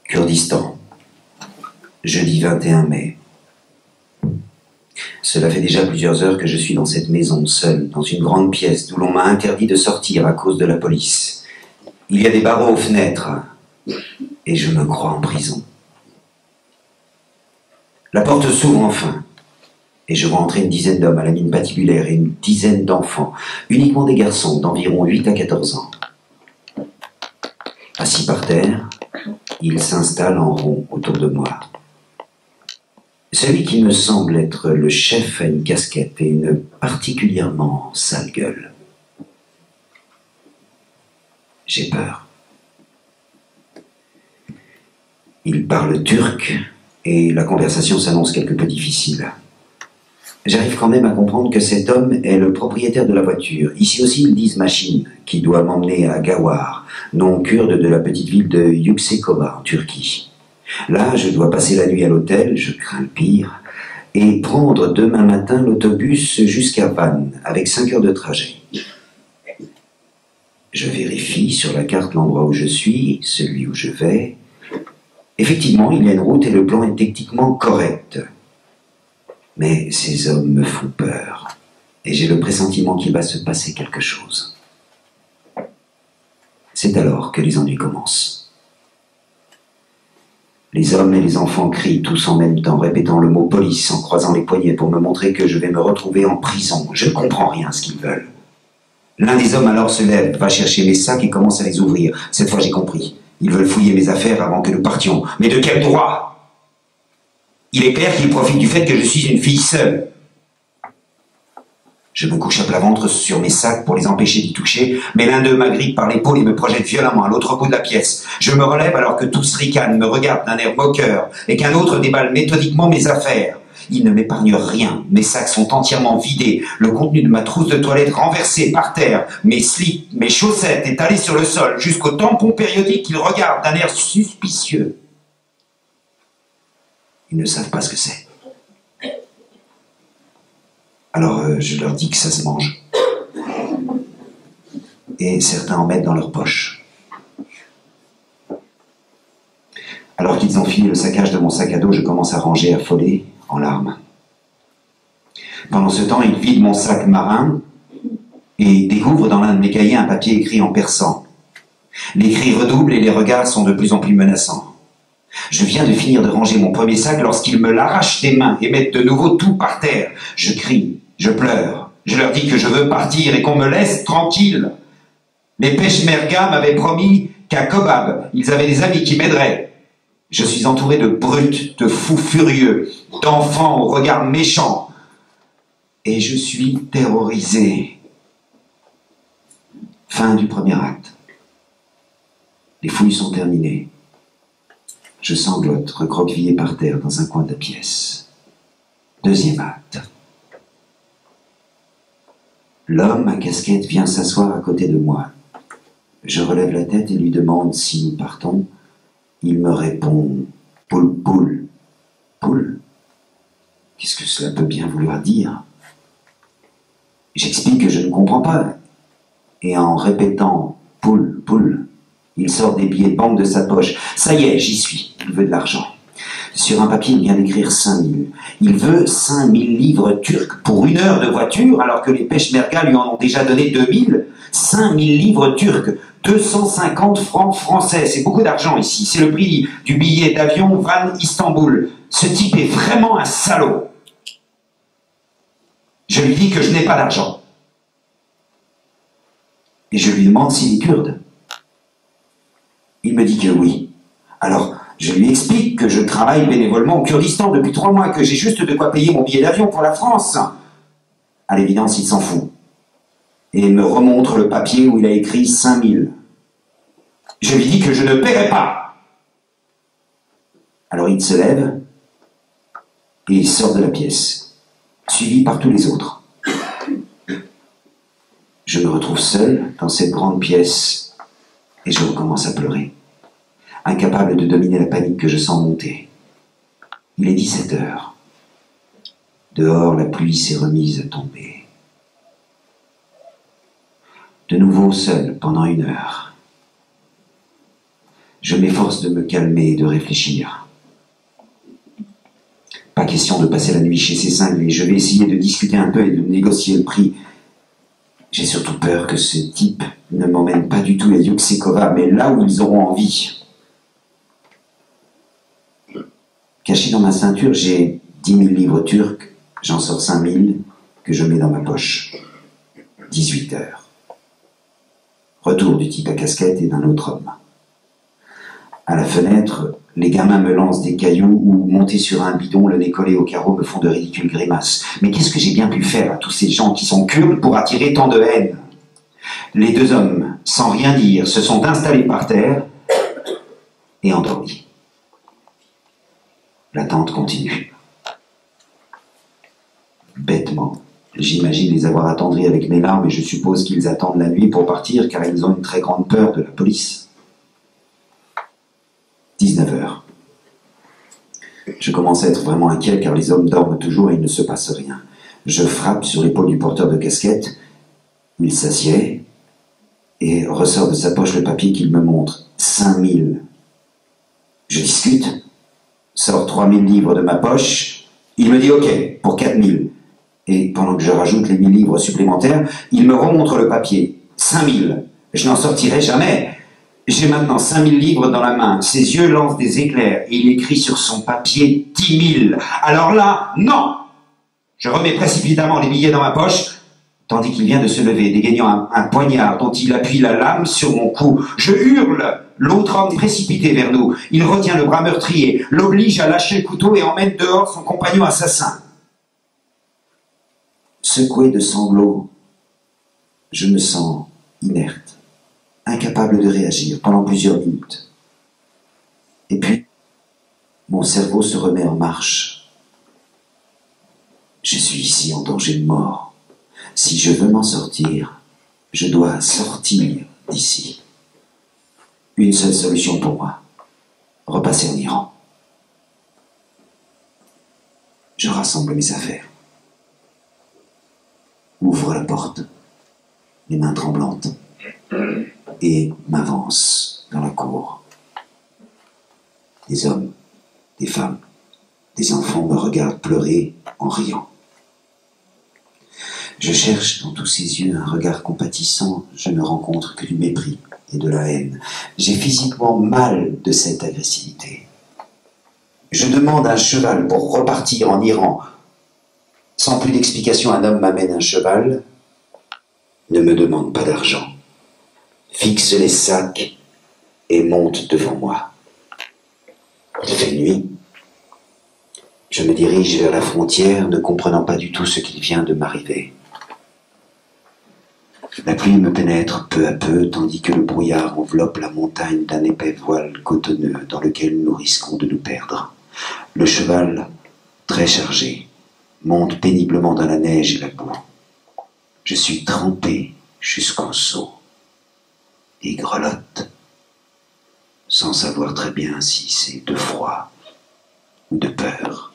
Kurdistan, jeudi 21 mai. Cela fait déjà plusieurs heures que je suis dans cette maison, seul, dans une grande pièce d'où l'on m'a interdit de sortir à cause de la police. Il y a des barreaux aux fenêtres, et je me crois en prison. La porte s'ouvre enfin, et je vois entrer une dizaine d'hommes à la mine patibulaire et une dizaine d'enfants, uniquement des garçons d'environ 8 à 14 ans. Assis par terre, ils s'installent en rond autour de moi. Celui qui me semble être le chef a une casquette et une particulièrement sale gueule. J'ai peur. Il parle turc et la conversation s'annonce quelque peu difficile. J'arrive quand même à comprendre que cet homme est le propriétaire de la voiture. Ici aussi, ils disent machine, qui doit m'emmener à Gawar, nom kurde de la petite ville de Yüksekova, en Turquie. Là, je dois passer la nuit à l'hôtel, je crains le pire, et prendre demain matin l'autobus jusqu'à Van, avec 5 heures de trajet. Je vérifie sur la carte l'endroit où je suis, celui où je vais. Effectivement, il y a une route et le plan est techniquement correct. Mais ces hommes me font peur, et j'ai le pressentiment qu'il va se passer quelque chose. C'est alors que les ennuis commencent. Les hommes et les enfants crient tous en même temps, répétant le mot « police » en croisant les poignets pour me montrer que je vais me retrouver en prison. Je ne comprends rien à ce qu'ils veulent. L'un des hommes alors se lève, va chercher mes sacs et commence à les ouvrir. Cette fois j'ai compris. Ils veulent fouiller mes affaires avant que nous partions. Mais de quel droit ? Il est clair qu'ils profitent du fait que je suis une fille seule. Je me couche à plat ventre sur mes sacs pour les empêcher d'y toucher, mais l'un d'eux m'agrippe par l'épaule et me projette violemment à l'autre bout de la pièce. Je me relève alors que tous ricanent, me regardent d'un air moqueur, et qu'un autre déballe méthodiquement mes affaires. Il ne m'épargne rien, mes sacs sont entièrement vidés, le contenu de ma trousse de toilette renversé par terre, mes slips, mes chaussettes étalées sur le sol, jusqu'au tampon périodique qu'ils regardent d'un air suspicieux. Ils ne savent pas ce que c'est. Alors je leur dis que ça se mange. Et certains en mettent dans leur poche. Alors qu'ils ont fini le saccage de mon sac à dos, je commence à ranger affolé, en larmes. Pendant ce temps, ils vident mon sac marin et découvrent dans l'un de mes cahiers un papier écrit en persan. Les cris redoublent et les regards sont de plus en plus menaçants. Je viens de finir de ranger mon premier sac lorsqu'ils me l'arrachent des mains et mettent de nouveau tout par terre. Je crie, je pleure, je leur dis que je veux partir et qu'on me laisse tranquille. Les Peshmerga m'avaient promis qu'à Kobab, ils avaient des amis qui m'aideraient. Je suis entouré de brutes, de fous furieux, d'enfants au regard méchant. Et je suis terrorisé. Fin du premier acte. Les fouilles sont terminées. Je sanglote, recroquevillé par terre dans un coin de la pièce. Deuxième acte. L'homme à casquette vient s'asseoir à côté de moi. Je relève la tête et lui demande si nous partons. Il me répond « Poule, poule. » Poule ? Qu'est-ce que cela peut bien vouloir dire ? J'explique que je ne comprends pas. Et en répétant « Poule, poule », il sort des billets de banque de sa poche. Ça y est, j'y suis. Il veut de l'argent. Sur un papier, il vient d'écrire 5000. Il veut 5000 livres turcs pour 1 heure de voiture, alors que les Peshmerga lui en ont déjà donné 2000. 5000 livres turcs, 250 francs français. C'est beaucoup d'argent ici. C'est le prix du billet d'avion Van-Istanbul. Ce type est vraiment un salaud. Je lui dis que je n'ai pas d'argent. Et je lui demande s'il est kurde. Il me dit que oui. Alors, je lui explique que je travaille bénévolement au Kurdistan depuis 3 mois, que j'ai juste de quoi payer mon billet d'avion pour la France. À l'évidence, il s'en fout. Et il me remontre le papier où il a écrit 5000. Je lui dis que je ne paierai pas. Alors il se lève et il sort de la pièce, suivi par tous les autres. Je me retrouve seul dans cette grande pièce et je recommence à pleurer, incapable de dominer la panique que je sens monter. Il est 17 heures. Dehors, la pluie s'est remise à tomber. De nouveau seul pendant 1 heure. Je m'efforce de me calmer et de réfléchir. Pas question de passer la nuit chez ces cinglés. Je vais essayer de discuter un peu et de négocier le prix. J'ai surtout peur que ce type ne m'emmène pas du tout à Yuxekova, mais là où ils auront envie. Caché dans ma ceinture, j'ai 10 000 livres turcs. J'en sors 5 000 que je mets dans ma poche. 18 heures. Retour du type à casquette et d'un autre homme. À la fenêtre, les gamins me lancent des cailloux ou, montés sur un bidon, le nez collé au carreau, me font de ridicules grimaces. Mais qu'est-ce que j'ai bien pu faire à tous ces gens qui sont kurdes pour attirer tant de haine? Les deux hommes, sans rien dire, se sont installés par terre et endormis. L'attente continue. Bêtement, j'imagine les avoir attendris avec mes larmes et je suppose qu'ils attendent la nuit pour partir car ils ont une très grande peur de la police. 19 heures. Je commence à être vraiment inquiet car les hommes dorment toujours et il ne se passe rien. Je frappe sur l'épaule du porteur de casquette. Il s'assied et ressort de sa poche le papier qu'il me montre. 5 000. Je discute, sors 3 000 livres de ma poche. Il me dit OK pour 4 000. Et pendant que je rajoute les 1 000 livres supplémentaires, il me remontre le papier. 5 000. Je n'en sortirai jamais. J'ai maintenant 5 000 livres dans la main. Ses yeux lancent des éclairs et il écrit sur son papier 10 000. Alors là, non! Je remets précipitamment les billets dans ma poche, tandis qu'il vient de se lever, dégainant un poignard dont il appuie la lame sur mon cou. Je hurle. L'autre homme précipité vers nous. Il retient le bras meurtrier, l'oblige à lâcher le couteau et emmène dehors son compagnon assassin. Secoué de sanglots, je me sens inerte, incapable de réagir pendant plusieurs minutes. Et puis, mon cerveau se remet en marche. Je suis ici en danger de mort. Si je veux m'en sortir, je dois sortir d'ici. Une seule solution pour moi, repasser en Iran. Je rassemble mes affaires. Ouvre la porte, les mains tremblantes, et m'avance dans la cour. Des hommes, des femmes, des enfants me regardent pleurer en riant. Je cherche dans tous ces yeux un regard compatissant, je ne rencontre que du mépris et de la haine. J'ai physiquement mal de cette agressivité. Je demande un cheval pour repartir en Iran. Sans plus d'explication, un homme m'amène un cheval. Ne me demande pas d'argent. Fixe les sacs et monte devant moi. Il fait nuit. Je me dirige vers la frontière, ne comprenant pas du tout ce qui vient de m'arriver. La pluie me pénètre peu à peu, tandis que le brouillard enveloppe la montagne d'un épais voile cotonneux dans lequel nous risquons de nous perdre. Le cheval, très chargé, monte péniblement dans la neige et la boue. Je suis trempé jusqu'au seau et grelotte, sans savoir très bien si c'est de froid ou de peur.